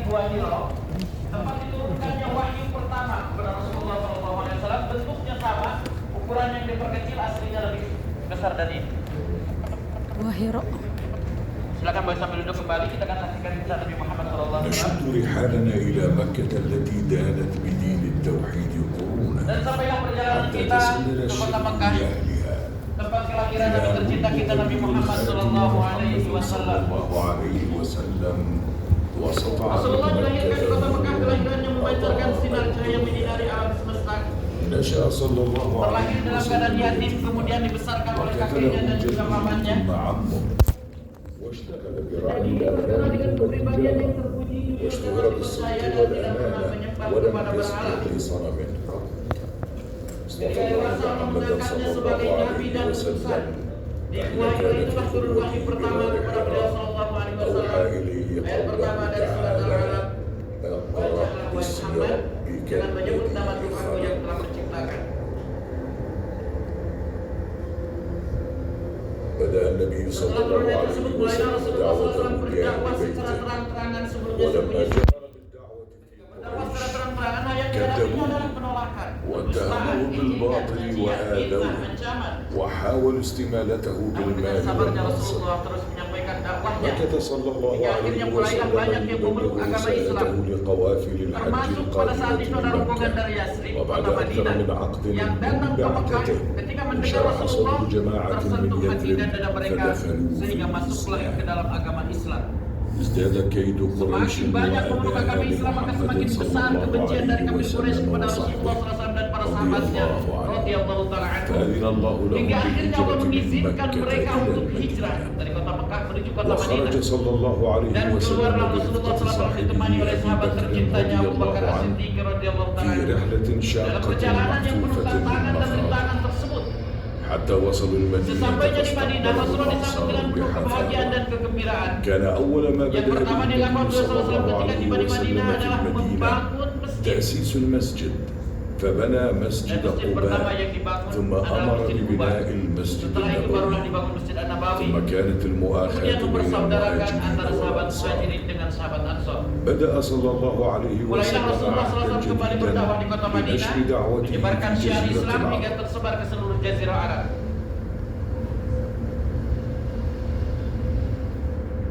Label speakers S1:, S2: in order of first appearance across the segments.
S1: Gua Hiro, tempat diturunkannya wahyu pertama kepada Rasulullah SAW, bentuknya sama, ukuran yang diperkecil aslinya lebih besar dari ini.
S2: Gua Hiro.
S1: Silakan boleh sambil duduk kembali, kita akan saksikan kisah Nabi Muhammad SAW.
S3: نشد رحالنا إلى مكة التي دانت بدين التوحيد قرونا
S1: Dan sampailah perjalanan
S3: حتى
S1: kita
S3: تسلل
S1: ke kota
S3: الشرك
S1: Mekah,
S3: بأهلها
S1: tempat kelahiran Nabi tercinta kita Nabi Muhammad SAW.
S3: صلى الله عليه وسلم وسطع
S1: Rasulullah dilahirkan di kota Mekah,
S3: مكة
S1: kelahirannya memancarkan sinar cahaya menyinari alam semesta.
S3: نشأ صلى الله
S1: Terlahir
S3: عليه
S1: dalam keadaan yatim,
S3: وسلم
S1: kemudian dibesarkan oleh
S3: وكفله
S1: kakeknya dan juga
S3: جده
S1: pamannya.
S3: ثم عمه واشتغل برعي
S1: Jadi bergerak dengan kepribadian yang
S3: الأنبياء
S1: terpuji, jujur
S3: واشتهر
S1: dan
S3: بالصدق
S1: percaya dan tidak pernah
S3: والأمانة
S1: menyembah
S3: ولم
S1: kepada berhala.
S3: يسجد لصنم
S1: Ketika
S3: اصطفى
S1: dewasa
S3: الله
S1: Allah
S3: محمدا
S1: mengangkatnya
S3: صلى
S1: sebagai
S3: الله
S1: nabi
S3: عليه
S1: dan utusan.
S3: وسلم
S1: Di
S3: فإن
S1: wahyu
S3: كان
S1: itulah
S3: في
S1: turun wahyu
S3: قلوبه
S1: pertama
S3: بغار
S1: kepada beliau
S3: حراء
S1: Sallallahu Alaihi
S3: أوحى
S1: Wasallam.
S3: إليه
S1: Ayat pertama
S3: قوله
S1: dari surat
S3: تعالى
S1: Al-Alaq.
S3: اقرأ
S1: Bacalah wahai
S3: باسم
S1: Muhammad
S3: ربك
S1: dengan menyebut nama
S3: الذي
S1: Tuhanmu yang
S3: خلق
S1: telah menciptakan.
S3: بدأ النبي صلى
S1: Setelah
S3: الله
S1: turunnya
S3: عليه
S1: tersebut, mulailah
S3: وسلم
S1: Rasulullah SAW
S3: دعوته
S1: berdakwah
S3: لأهل
S1: secara
S3: بيته
S1: terang-terangan sebelumnya
S3: ولما
S1: sembunyi.
S3: جهر بالدعوة في
S1: Berdakwah secara
S3: قريش
S1: terang-terangan yang dihadapinya adalah penolakan,
S3: واتهموا بالباطل وآذوه
S1: ancaman.
S3: وحاولوا استمالته
S1: Namun dengan
S3: بالمال
S1: sabarnya
S3: والمنصب
S1: Rasulullah terus menyampaikan dakwahnya.
S3: مكث صلى الله
S1: Hingga
S3: عليه
S1: akhirnya mulailah
S3: وسلم
S1: banyak yang memeluk
S3: يبلغ
S1: agama Islam.
S3: رسالته لقوافل الحج
S1: Termasuk pada saat itu ada
S3: القادمة من
S1: rombongan
S3: مكة
S1: dari Yasrib,
S3: وبعد
S1: kota
S3: أكثر
S1: Madinah,
S3: من عقد
S1: yang
S3: من
S1: datang ke Mekah.
S3: بعثته
S1: Ketika mendengar
S3: انشرح
S1: Rasulullah,
S3: صدر جماعة من
S1: tersentuh hati dan dada
S3: يثرب
S1: mereka
S3: فدخلوا في
S1: sehingga masuklah ke
S3: الإسلام
S1: dalam agama Islam.
S3: ازداد كيد قريش
S1: Semakin banyak memeluk
S3: وآل
S1: agama
S3: آل
S1: Islam, maka
S3: محمد
S1: semakin
S3: صلى
S1: besar
S3: الله
S1: kebencian dari
S3: عليه
S1: kaum Quraisy
S3: وسلم
S1: kepada Rasulullah
S3: وصحبه
S1: SAW dan para
S3: رضي
S1: sahabatnya.
S3: الله عنه
S1: Radhiyallahu ta'ala anhu.
S3: فأذن الله لهم
S1: Hingga akhirnya Allah
S3: بالهجرة من
S1: mengizinkan
S3: مكة
S1: mereka
S3: إلى
S1: untuk hijrah
S3: المدينة
S1: dari kota Mekah menuju kota
S3: وخرج
S1: Madinah.
S3: صلى الله عليه
S1: Dan
S3: وسلم
S1: keluarlah Rasulullah
S3: برفقة
S1: SAW
S3: صاحبه
S1: ditemani oleh
S3: أبي
S1: sahabat
S3: بكر
S1: tercintanya
S3: رضي
S1: Abu Bakar
S3: الله عنه
S1: As-Siddiq radhiyallahu ta'ala
S3: في
S1: anhu.
S3: رحلة
S1: Dalam
S3: شاقة
S1: perjalanan yang penuh
S3: محفوفة
S1: tantangan dan
S3: بالمخاض
S1: rintangan tersebut,
S3: حتى وصلوا المدينة
S1: sesampainya di Madinah,
S3: فاستقبلهم
S1: Rasulullah disambut
S3: الأنصار
S1: dengan penuh kebahagiaan
S3: بحفاوة
S1: dan kegembiraan.
S3: كان أول ما
S1: Yang
S3: بدأ
S1: pertama
S3: به
S1: dilakukan
S3: النبي صلى
S1: Rasulullah
S3: الله
S1: ketika
S3: عليه
S1: tiba di
S3: وسلم
S1: Madinah
S3: في
S1: adalah
S3: المدينة
S1: membangun masjid.
S3: تأسيس المسجد فبنى مسجد
S1: Dan masjid pertama
S3: قباء
S1: yang dibangun
S3: ثم
S1: adalah
S3: أمر
S1: Masjid Quba.
S3: ببناء المسجد
S1: Setelah itu barulah
S3: النبوي
S1: dibangun Masjid An-Nabawi.
S3: ثم كانت
S1: Kemudian
S3: المؤاخاة بين
S1: mempersaudarakan
S3: المهاجرين
S1: antara sahabat
S3: والأنصار
S1: Muhajirin dengan sahabat Ansor.
S3: بدأ صلى الله عليه
S1: Mulailah
S3: وسلم
S1: Rasulullah
S3: عهدا
S1: SAW kembali
S3: جديدا
S1: berdakwah di kota Madinah,
S3: بنشر دعوته
S1: menyebarkan
S3: في
S1: syiar
S3: جزيرة
S1: Islam hingga
S3: العرب
S1: tersebar ke seluruh jazirah Arab.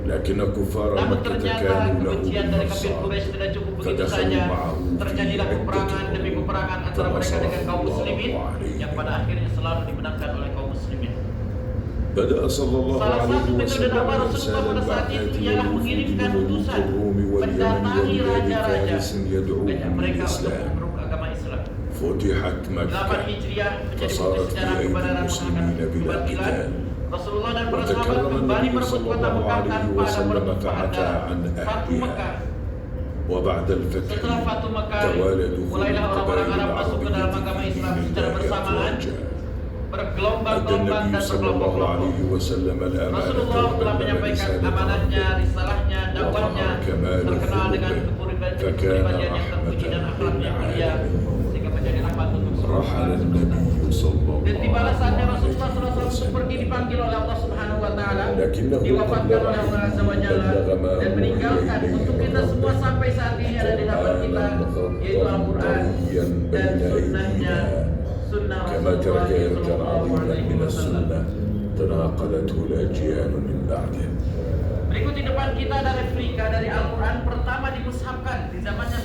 S3: لكن كفار
S1: Namun
S3: مكة
S1: ternyata
S3: كانوا له
S1: kebencian dari kafir
S3: بالنصارى
S1: Quraisy tidak cukup begitu
S3: فدخلوا
S1: saja.
S3: معه في
S1: Terjadilah peperangan
S3: عدة
S1: demi peperangan antara mereka dengan kaum muslimin yang pada akhirnya selalu dimenangkan oleh kaum muslimin.
S3: بدأ صلى الله
S1: Salah
S3: عليه
S1: satu metode
S3: وسلم
S1: dakwah
S3: إرسال
S1: Rasulullah pada saat itu
S3: البعثات
S1: ialah
S3: والوفود
S1: mengirimkan
S3: لملوك
S1: utusan
S3: الروم واليمن
S1: mendatangi
S3: وبلاد
S1: raja-raja,
S3: فارس يدعوهم
S1: mengajak mereka untuk
S3: للإسلام
S1: memeluk agama Islam.
S3: فتحت
S1: 8
S3: مكة
S1: Hijriah menjadi bukti
S3: فصارت في
S1: sejarah
S3: أيدي
S1: kebenaran
S3: المسلمين
S1: mengalahkan
S3: بلا
S1: kebatilan.
S3: قتال
S1: Rasulullah dan para sahabat
S3: وتكرم
S1: kembali
S3: النبي
S1: merebut
S3: صلى
S1: kota
S3: الله
S1: Mekah
S3: عليه
S1: tanpa ada
S3: وسلم
S1: merebut
S3: فعتى
S1: pada
S3: عن
S1: Fatu
S3: أهلها
S1: Mekah.
S3: وبعد الفتح
S1: Setelah Fatu Mekah,
S3: توالى دخول
S1: mulailah orang-orang
S3: القبائل
S1: Arab masuk ke dalam
S3: العربية
S1: agama
S3: في
S1: Islam
S3: دين
S1: secara
S3: الله
S1: bersamaan,
S3: أفواجا أدى
S1: bergelombang-gelombang
S3: النبي
S1: dan
S3: صلى الله
S1: berkelompok-kelompok.
S3: عليه وسلم الأمانة
S1: Rasulullah telah
S3: وبلغ
S1: menyampaikan
S3: رسالة
S1: amanahnya,
S3: ربه
S1: risalahnya, dakwahnya,
S3: وظهر كمال
S1: terkenal dengan
S3: خلقه فكان
S1: kepribadian yang
S3: رحمة
S1: terpuji dan akhlaknya mulia,
S3: للعالمين
S1: sehingga menjadi rahmat untuk seluruh
S3: رحل
S1: alam.
S3: النبي صلى
S1: Dan tibalah
S3: الله
S1: saatnya
S3: عليه
S1: Rasulullah SAW untuk
S3: وسلم
S1: pergi dipanggil oleh Allah Subhanahu Wa Taala,
S3: لكنه
S1: diwafatkan
S3: قبل
S1: oleh Allah Azza wa Jalla,
S3: بلغ ما
S1: dan
S3: أوحي
S1: meninggalkan
S3: إليه
S1: untuk kita
S3: من
S1: semua
S3: ربه
S1: sampai saat ini ada di hadapan kita, yaitu Al-Quran
S3: طريا
S1: dan
S3: بين
S1: sunnahnya,
S3: أيدينا
S1: sunnah
S3: كما
S1: Rasulullah
S3: ترك إرثا
S1: Sallallahu
S3: عظيما
S1: Alaihi
S3: من
S1: Wasallam.
S3: السنة تناقلته الأجيال من بعده
S1: Berikut di depan kita ada replika dari Al-Quran pertama dimushafkan di zamannya